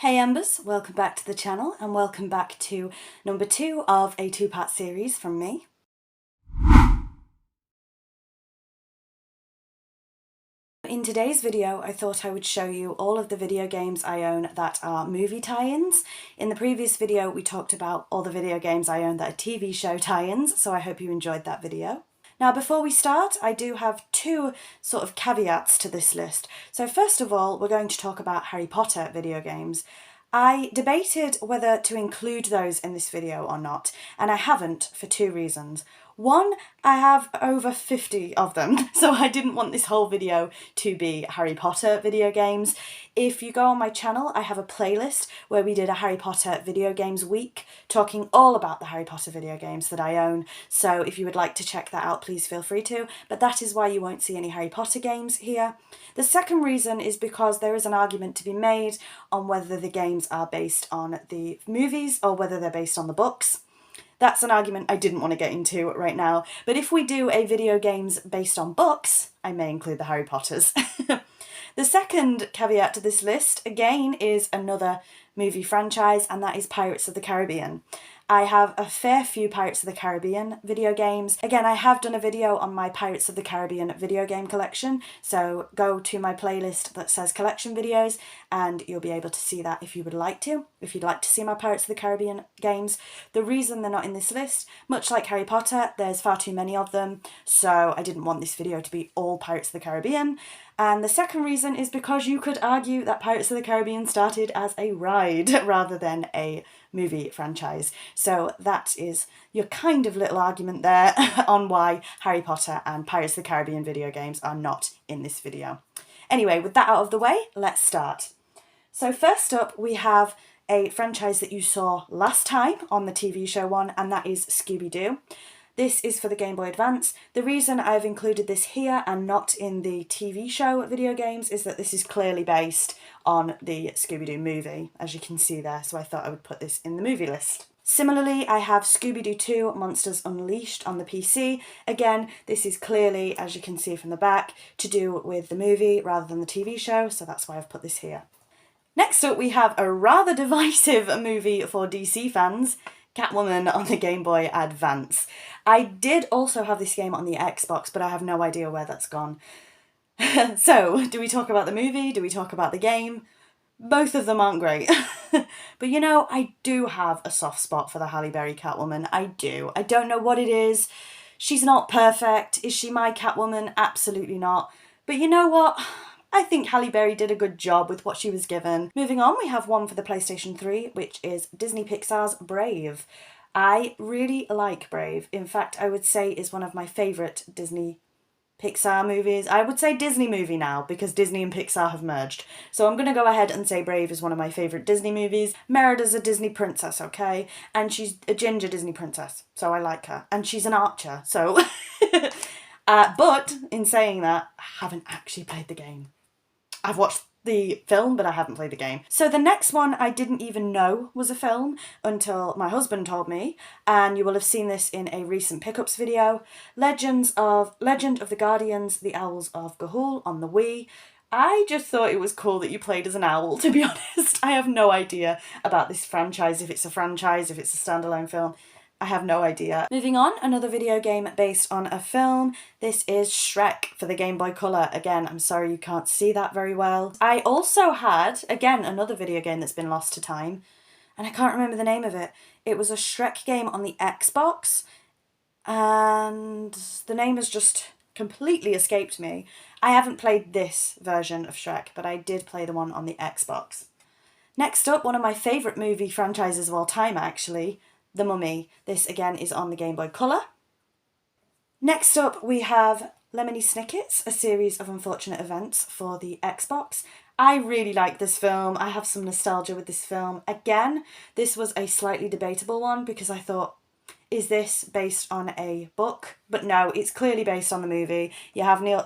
Hey Embers, welcome back to the channel and welcome back to number 2 of a 2-part series from me. In today's video, I thought I would show you all of the video games I own that are movie tie-ins. In the previous video, we talked about all the video games I own that are TV show tie-ins, so I hope you enjoyed that video. Now, before we start, I do have 2 sort of caveats to this list. So first of all, we're going to talk about Harry Potter video games. I debated whether to include those in this video or not, and I haven't for 2 reasons. One, I have over 50 of them, so I didn't want this whole video to be Harry Potter video games. If you go on my channel, I have a playlist where we did a Harry Potter video games week, talking all about the Harry Potter video games that I own, so if you would like to check that out, please feel free to, but that is why you won't see any Harry Potter games here. The second reason is because there is an argument to be made on whether the games are based on the movies or whether they're based on the books. That's an argument I didn't want to get into right now, but if we do a video games based on books, I may include the Harry Potters. The second caveat to this list, again, is another movie franchise, and that is Pirates of the Caribbean. I have a fair few Pirates of the Caribbean video games. Again, I have done a video on my Pirates of the Caribbean video game collection, so go to my playlist that says collection videos and you'll be able to see that if you would like to, if you'd like to see my Pirates of the Caribbean games. The reason they're not in this list, much like Harry Potter, there's far too many of them, so I didn't want this video to be all Pirates of the Caribbean. And the second reason is because you could argue that Pirates of the Caribbean started as a ride rather than a movie franchise. So that is your kind of little argument there on why Harry Potter and Pirates of the Caribbean video games are not in this video. Anyway, with that out of the way, let's start. So first up, we have a franchise that you saw last time on the TV show one, and that is Scooby-Doo. This is for the Game Boy Advance. The reason I've included this here and not in the TV show video games is that this is clearly based on the Scooby-Doo movie, as you can see there, so I thought I would put this in the movie list. Similarly, I have Scooby-Doo 2 Monsters Unleashed on the PC. Again, this is clearly, as you can see from the back, to do with the movie rather than the TV show, so that's why I've put this here. Next up, we have a rather divisive movie for DC fans, Catwoman on the Game Boy Advance. I did also have this game on the Xbox, but I have no idea where that's gone. So, do we talk about the movie? Do we talk about the game? Both of them aren't great. But you know, I do have a soft spot for the Halle Berry Catwoman. I do. I don't know what it is. She's not perfect. Is she my Catwoman? Absolutely not. But you know what? I think Halle Berry did a good job with what she was given. Moving on, we have one for the PlayStation 3, which is Disney Pixar's Brave. I really like Brave. In fact, I would say is one of my favourite Disney Pixar movies. I would say Disney movie now, because Disney and Pixar have merged. So I'm going to go ahead and say Brave is one of my favourite Disney movies. Merida's a Disney princess, okay? And she's a ginger Disney princess, so I like her. And she's an archer, so... but, in saying that, I haven't actually played the game. I've watched the film, but I haven't played the game. So the next one I didn't even know was a film until my husband told me, and you will have seen this in a recent pickups video. Legend of the Guardians, The Owls of Ga'Hoole on the Wii. I just thought it was cool that you played as an owl, to be honest. I have no idea about this franchise, if it's a franchise, if it's a standalone film. I have no idea. Moving on, another video game based on a film. This is Shrek for the Game Boy Color. Again, I'm sorry you can't see that very well. I also had, again, another video game that's been lost to time, and I can't remember the name of it. It was a Shrek game on the Xbox, and the name has just completely escaped me. I haven't played this version of Shrek, but I did play the one on the Xbox. Next up, one of my favourite movie franchises of all time, actually, The Mummy. This again is on the Game Boy Color. Next up we have Lemony Snicket's A Series of Unfortunate Events for the Xbox. I really like this film. I have some nostalgia with this film. Again, this was a slightly debatable one because I thought, is this based on a book? But no, it's clearly based on the movie. You have Neil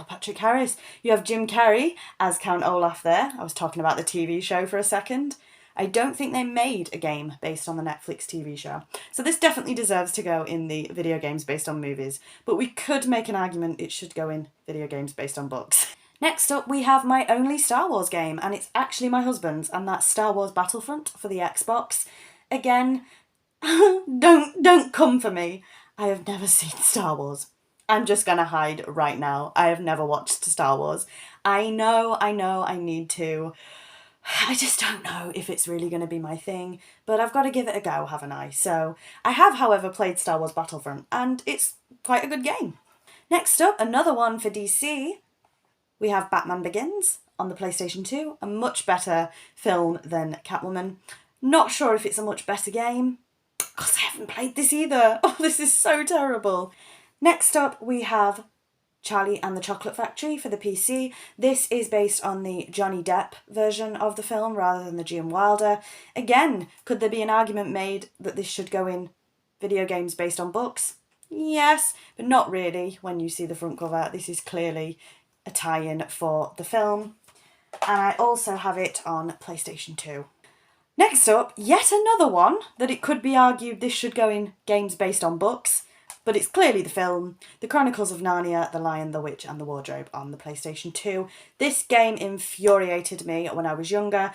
Patrick Harris. You have Jim Carrey as Count Olaf there. I was talking about the TV show for a second. I don't think they made a game based on the Netflix TV show. So this definitely deserves to go in the video games based on movies. But we could make an argument it should go in video games based on books. Next up, we have my only Star Wars game, and it's actually my husband's, and that's Star Wars Battlefront for the Xbox. Again, don't come for me. I have never seen Star Wars. I'm just gonna hide right now. I have never watched Star Wars. I know, I need to. I just don't know if it's really going to be my thing, but I've got to give it a go, haven't I? So I have, however, played Star Wars Battlefront, and it's quite a good game. Next up, another one for DC. We have Batman Begins on the PlayStation 2, a much better film than Catwoman. Not sure if it's a much better game, because I haven't played this either. Oh, this is so terrible. Next up, we have Charlie and the Chocolate Factory for the PC. This is based on the Johnny Depp version of the film rather than the Gene Wilder. Again, could there be an argument made that this should go in video games based on books? Yes, but not really when you see the front cover. This is clearly a tie-in for the film. And I also have it on PlayStation 2. Next up, yet another one that it could be argued this should go in games based on books, but it's clearly the film, The Chronicles of Narnia, The Lion, the Witch and the Wardrobe on the PlayStation 2. This game infuriated me when I was younger.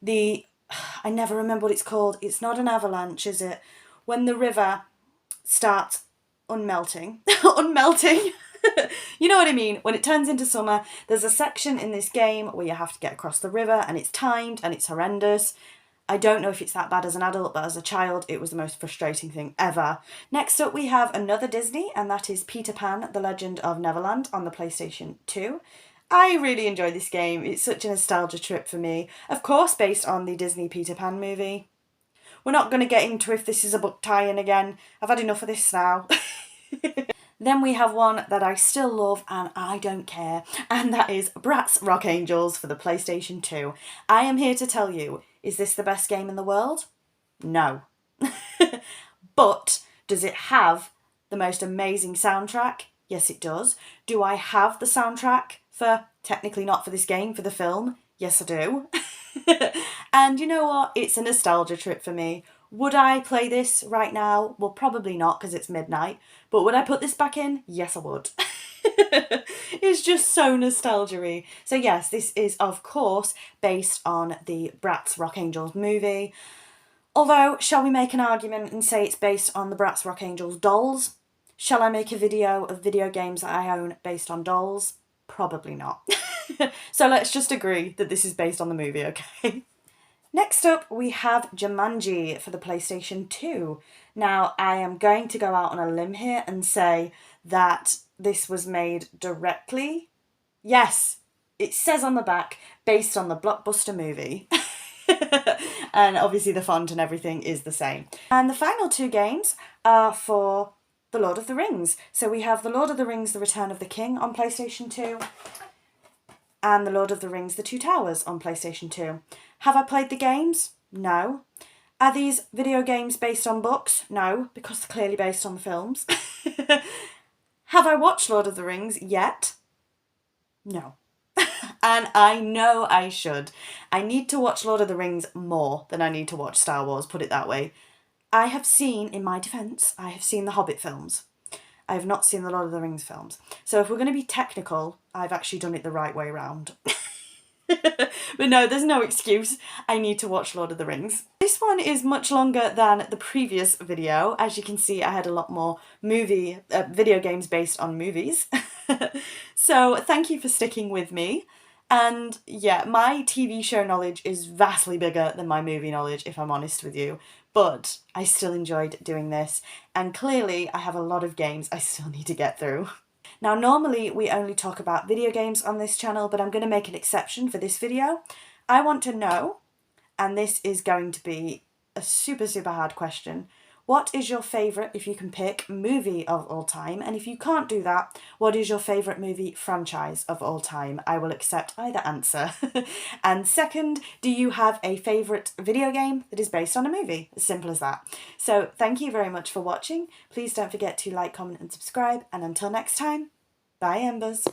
I never remember what it's called. It's not an avalanche, is it? When the river starts unmelting. Unmelting? You know what I mean? When it turns into summer, there's a section in this game where you have to get across the river and it's timed and it's horrendous. I don't know if it's that bad as an adult, but as a child, it was the most frustrating thing ever. Next up, we have another Disney, and that is Peter Pan, The Legend of Neverland on the PlayStation 2. I really enjoy this game. It's such a nostalgia trip for me. Of course, based on the Disney Peter Pan movie. We're not going to get into if this is a book tie-in again. I've had enough of this now. Then we have one that I still love and I don't care, and that is Bratz Rock Angels for the PlayStation 2. I am here to tell you, is this the best game in the world? No. But does it have the most amazing soundtrack? Yes, it does. Do I have the soundtrack for, technically not for this game, for the film? Yes, I do. And you know what? It's a nostalgia trip for me. Would I play this right now? Well, probably not because it's midnight. But would I put this back in? Yes, I would. It's just so nostalgia-y. So yes, this is of course based on the Bratz Rock Angels movie. Although, shall we make an argument and say it's based on the Bratz Rock Angels dolls? Shall I make a video of video games that I own based on dolls? Probably not. So let's just agree that this is based on the movie, okay? Next up, we have Jumanji for the PlayStation 2. Now, I am going to go out on a limb here and say that this was made directly. Yes, it says on the back, based on the blockbuster movie. And obviously the font and everything is the same. And the final two games are for The Lord of the Rings. So we have The Lord of the Rings, The Return of the King on PlayStation 2. And The Lord of the Rings, The Two Towers on PlayStation 2. Have I played the games? No. Are these video games based on books? No, because they're clearly based on the films. Have I watched Lord of the Rings yet? No. And I know I should. I need to watch Lord of the Rings more than I need to watch Star Wars, put it that way. I have seen, in my defence, I have seen the Hobbit films. I have not seen the Lord of the Rings films. So if we're going to be technical, I've actually done it the right way round. But no, there's no excuse. I need to watch Lord of the Rings. This one is much longer than the previous video. As you can see, I had a lot more video games based on movies. So thank you for sticking with me. And yeah, my TV show knowledge is vastly bigger than my movie knowledge, if I'm honest with you. But I still enjoyed doing this. And clearly, I have a lot of games I still need to get through. Now, normally we only talk about video games on this channel, but I'm going to make an exception for this video. I want to know, and this is going to be a super, super hard question, what is your favourite, if you can pick, movie of all time? And if you can't do that, what is your favourite movie franchise of all time? I will accept either answer. And second, do you have a favourite video game that is based on a movie? As simple as that. So thank you very much for watching. Please don't forget to like, comment and subscribe. And until next time, bye Embers.